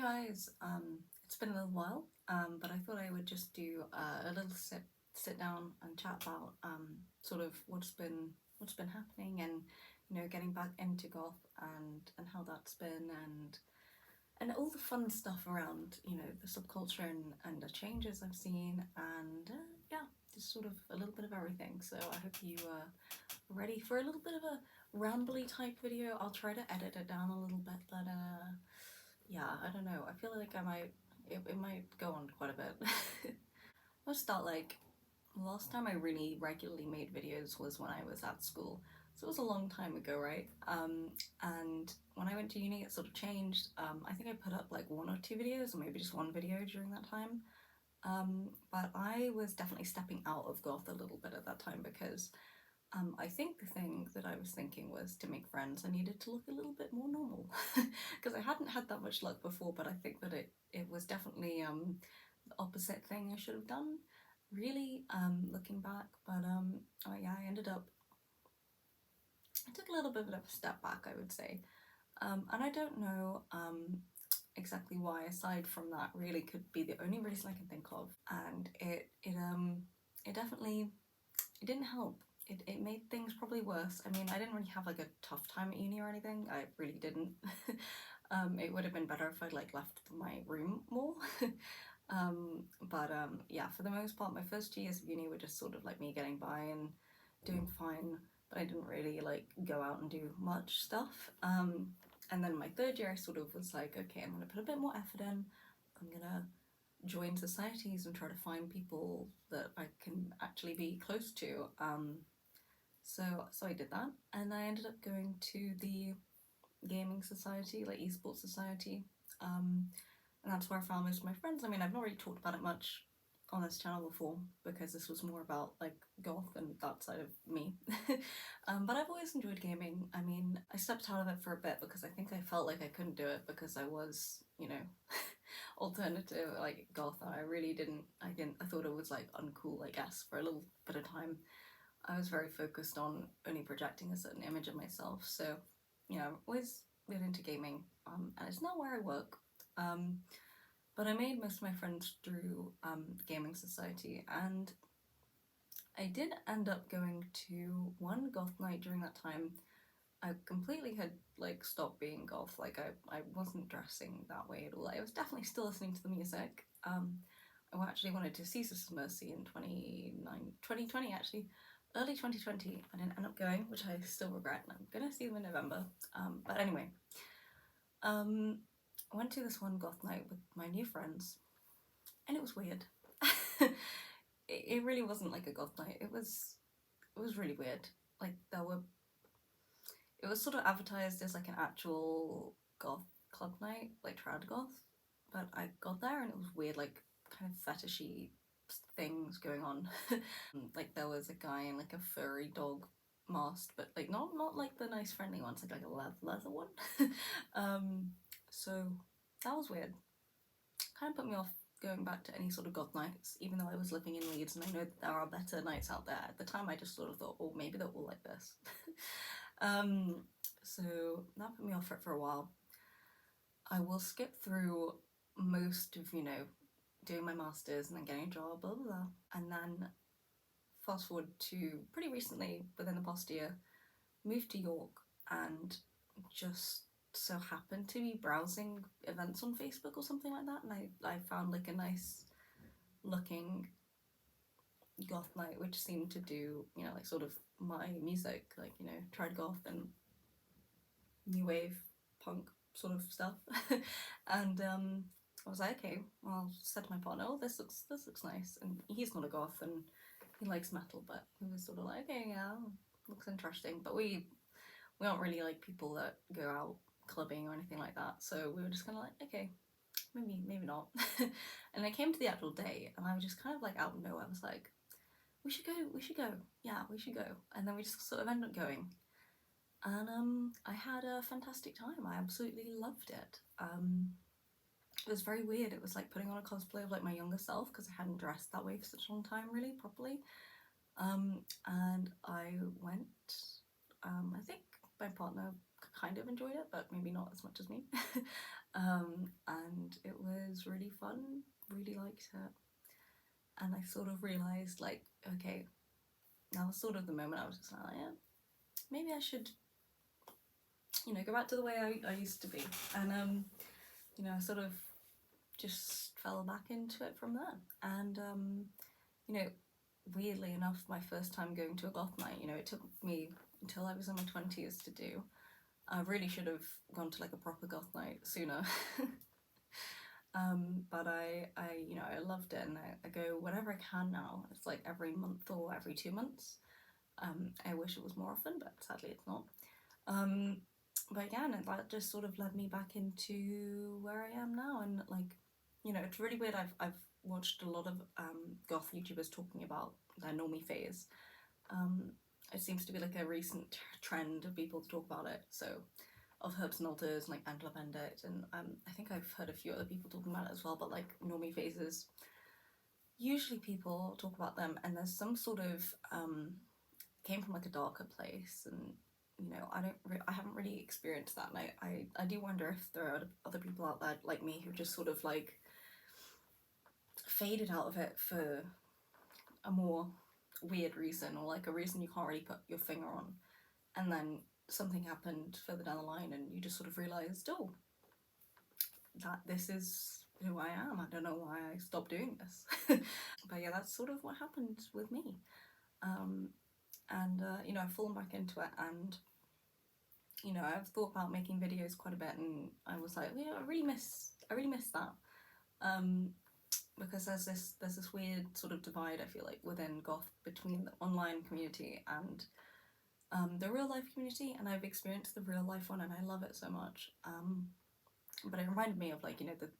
guys, it's been a little while, but I thought I would just do a little sit down and chat about sort of what's been happening and getting back into goth and how that's been and all the fun stuff around the subculture and the changes I've seen and yeah, just sort of a little bit of everything. So I hope you are ready for a little bit of a rambly type video. I'll try to edit it down a little bit, but yeah, I don't know. I feel like it might go on quite a bit. Let's start like, the last time I really regularly made videos was when I was at school. So it was a long time ago, right? And when I went to uni, it sort of changed. I think I put up like 1 or 2 videos, or maybe just 1 video during that time. But I was definitely stepping out of goth a little bit at that time because I think the thing that I was thinking was to make friends, I needed to look a little bit more normal because I hadn't had that much luck before, but I think that it was definitely the opposite thing I should have done, really, looking back. But oh yeah, I took a little bit of a step back, I would say. And I don't know exactly why, aside from that really could be the only reason I can think of. And it definitely, it didn't help. It made things probably worse. I mean, I didn't really have like a tough time at uni or anything. I really didn't. It would have been better if I'd like left my room more. Yeah, for the most part, my first 2 years of uni were just sort of like me getting by and doing fine, but I didn't really like go out and do much stuff. And then my third year, I sort of was like, okay, I'm gonna put a bit more effort in. I'm gonna join societies and try to find people that I can actually be close to. So I did that, and I ended up going to the gaming society, like esports society, and that's where I found most of my friends. I mean, I've not really talked about it much on this channel before because this was more about like goth and that side of me. But I've always enjoyed gaming. I mean, I stepped out of it for a bit because I think I felt like I couldn't do it because I was, alternative, like goth. I really didn't. I thought it was like uncool, I guess, for a little bit of time. I was very focused on only projecting a certain image of myself. So, I've always been into gaming, and it's not where I work. But I made most of my friends through the gaming society, and I did end up going to one goth night during that time. I completely had like stopped being goth. Like I wasn't dressing that way at all. I was definitely still listening to the music. I actually wanted to see Sister Mercy in 2020 actually. Early 2020, I didn't end up going, which I still regret, and I'm gonna see them in November. But anyway, I went to this one goth night with my new friends, and it was weird. It really wasn't like a goth night. It was really weird. Like it was sort of advertised as like an actual goth club night, like trad goth, but I got there and it was weird, like kind of fetishy things going on. Like there was a guy in like a furry dog mask, but like not like the nice friendly ones, like a leather one. So that was weird. Kind of put me off going back to any sort of goth nights, even though I was living in Leeds and I know that there are better nights out there. At the time I just sort of thought, oh, maybe they're all like this. So that put me off it for a while. I will skip through most of, doing my masters and then getting a job, blah blah blah, and then fast forward to pretty recently, within the past year, moved to York and just so happened to be browsing events on Facebook or something like that, and I found like a nice looking goth night which seemed to do, like sort of my music, like, trad goth and new wave punk sort of stuff. And I was like, okay, well, I said to my partner, oh, this looks nice, and he's not a goth and he likes metal, but he was sort of like, okay, yeah, looks interesting, but we aren't really like people that go out clubbing or anything like that, so we were just kind of like, okay, maybe not. And I came to the actual day and I was just kind of like out of nowhere, I was like, we should go, yeah, we should go. And then we just sort of ended up going, and I had a fantastic time. I absolutely loved it. It was very weird. It was like putting on a cosplay of like my younger self because I hadn't dressed that way for such a long time, really properly. And I went. I think my partner kind of enjoyed it, but maybe not as much as me. And was really fun, really liked it. And I sort of realised, like, okay, that was sort of the moment I was just like, yeah, maybe I should, you know, go back to the way I used to be. And, you know, I sort of just fell back into it from there. And, you know, weirdly enough, my first time going to a goth night, you know, it took me until I was in my 20s to do. I really should have gone to like a proper goth night sooner. But you know, I loved it, and I go whenever I can now. It's like every month or every 2 months. I wish it was more often, but sadly it's not. But again, that just sort of led me back into where I am now, and like, you know, it's really weird. I've watched a lot of goth YouTubers talking about their normie phase. It seems to be like a recent trend of people to talk about it. So, of Herbs and Altars and like Angela Bendit, and I think I've heard a few other people talking about it as well. But like normie phases, usually people talk about them, and there's some sort of came from like a darker place, and you know, I haven't really experienced that, and I do wonder if there are other people out there like me who just sort of like faded out of it for a more weird reason, or like a reason you can't really put your finger on, and then something happened further down the line and you just sort of realised, oh, that this is who I am. I don't know why I stopped doing this. But yeah, that's sort of what happened with me. You know, I've fallen back into it, and you know, I've thought about making videos quite a bit, and I was like, yeah, I really miss that. Because there's this weird sort of divide, I feel like, within goth between the online community and the real life community, and I've experienced the real life one and I love it so much. But it reminded me of, like, you know, the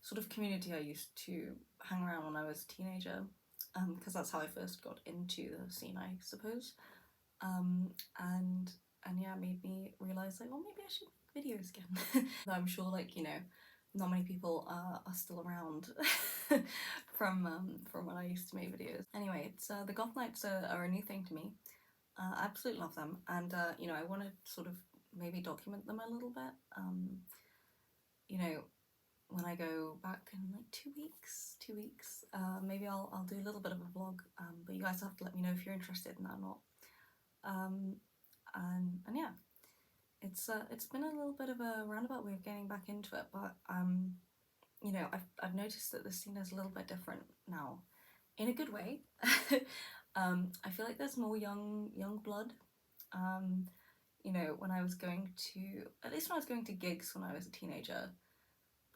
sort of community I used to hang around when I was a teenager, because that's how I first got into the scene, I suppose. And yeah, it made me realise, like, well, maybe I should make videos again. I'm sure, like, you know, not many people are still around from when I used to make videos. Anyway, it's the goth nights are a new thing to me. I absolutely love them, and you know, I want to sort of maybe document them a little bit. You know, when I go back in like 2 weeks, maybe I'll do a little bit of a vlog. But you guys have to let me know if you're interested in that or not. And yeah, it's been a little bit of a roundabout way of getting back into it, but you know, I've noticed that the scene is a little bit different now, in a good way. I feel like there's more young blood. You know, when I was going to gigs when I was a teenager,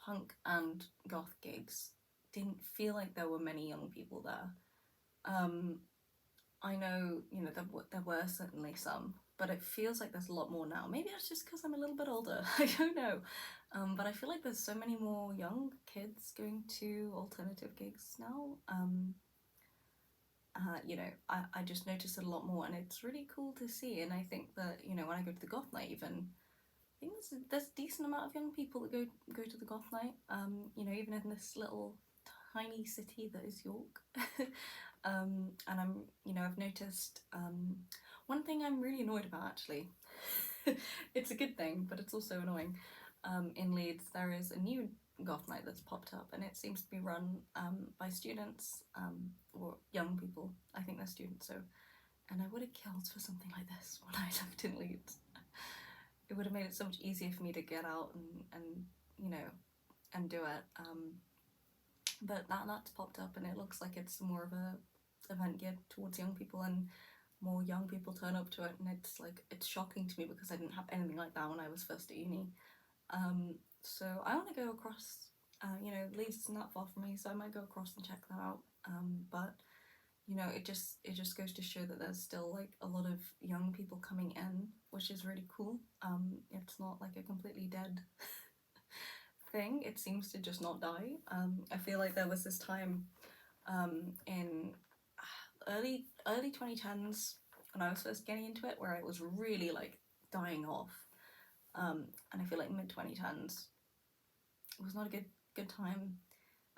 punk and goth gigs, didn't feel like there were many young people there. I know, you know, there were certainly some, but it feels like there's a lot more now. Maybe it's just because I'm a little bit older, I don't know. But I feel like there's so many more young kids going to alternative gigs now. You know, I just notice it a lot more, and it's really cool to see. And I think that, you know, when I go to the goth night, even, I think there's a decent amount of young people that go to the goth night. You know, even in this little tiny city that is York. And you know, I've noticed one thing I'm really annoyed about, actually. It's a good thing, but it's also annoying. In Leeds, there is a new goth night that's popped up, and it seems to be run by students, or young people. I think they're students. So, and I would have killed for something like this when I lived in Leeds. It would have made it so much easier for me to get out and you know, and do it. But that's popped up, and it looks like it's more of a event geared towards young people, and more young people turn up to it, and it's like, it's shocking to me because I didn't have anything like that when I was first at uni. So I want to go across. You know, Leeds isn't that far from me, so I might go across and check that out. But you know, it just goes to show that there's still like a lot of young people coming in, which is really cool. It's not like a completely dead thing. It seems to just not die. I feel like there was this time in early 2010s when I was first getting into it where it was really like dying off. And I feel like mid 2010s was not a good time.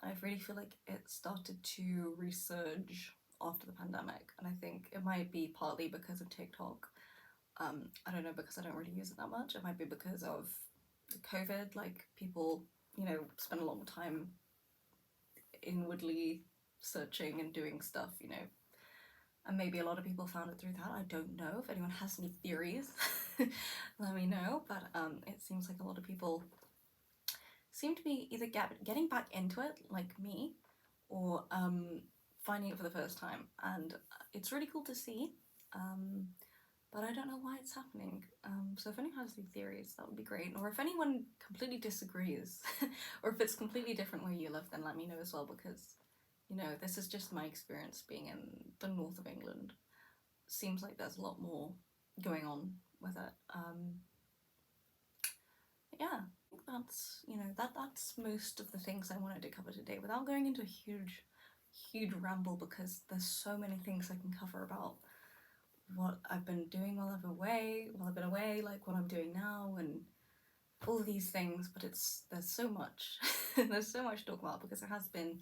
I really feel like it started to resurge after the pandemic, and I think it might be partly because of TikTok. I don't know, because I don't really use it that much. It might be because of COVID, like people, you know, spend a lot more time inwardly searching and doing stuff, you know. And maybe a lot of people found it through that. I don't know. If anyone has any theories, let me know. But it seems like a lot of people seem to be either getting back into it, like me, or finding it for the first time. And it's really cool to see. But I don't know why it's happening. So if anyone has any theories, that would be great. Or if anyone completely disagrees, or if it's completely different where you live, then let me know as well, because, you know, this is just my experience being in the north of England. Seems like there's a lot more going on with it. Yeah, I think that's, you know, that's most of the things I wanted to cover today without going into a huge ramble, because there's so many things I can cover about what I've been doing while I've been away, like what I'm doing now and all these things. But there's so much there's so much to talk about, because it has been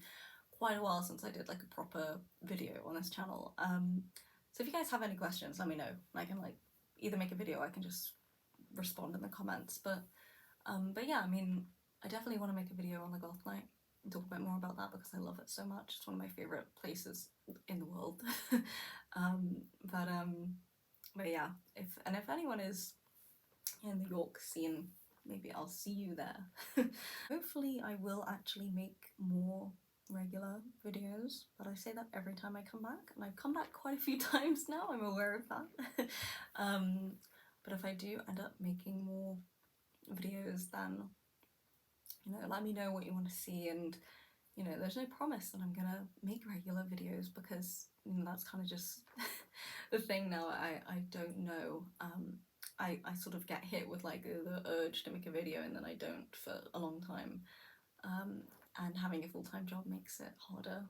quite a while since I did like a proper video on this channel. So if you guys have any questions, let me know. I can like either make a video or I can just respond in the comments. But yeah, I mean, I definitely want to make a video on the Goth Night and talk a bit more about that, because I love it so much. It's one of my favourite places in the world. But yeah, if anyone is in the York scene, maybe I'll see you there. Hopefully I will actually make more regular videos, but I say that every time I come back, and I've come back quite a few times now, I'm aware of that. But if I do end up making more videos, then, you know, let me know what you want to see. And, you know, there's no promise that I'm gonna make regular videos, because, you know, that's kind of just the thing now. I don't know. I sort of get hit with like the urge to make a video, and then I don't for a long time. And having a full-time job makes it harder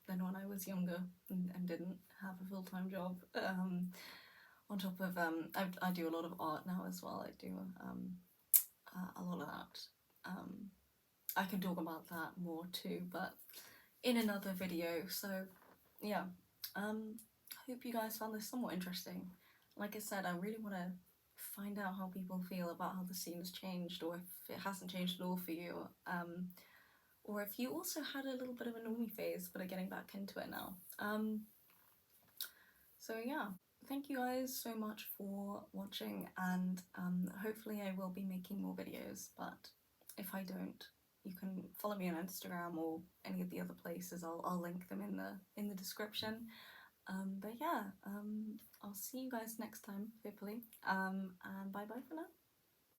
than when I was younger and didn't have a full-time job. On top of I do a lot of art now as well. I do a lot of that. I can talk about that more too, but in another video. So yeah, I hope you guys found this somewhat interesting. Like I said, I really want to find out how people feel about how the scene has changed, or if it hasn't changed at all for you, or if you also had a little bit of a normie phase but are getting back into it now. So yeah, thank you guys so much for watching, and hopefully I will be making more videos. But if I don't, you can follow me on Instagram or any of the other places. I'll link them in the description. But yeah, I'll see you guys next time, hopefully. And bye bye for now.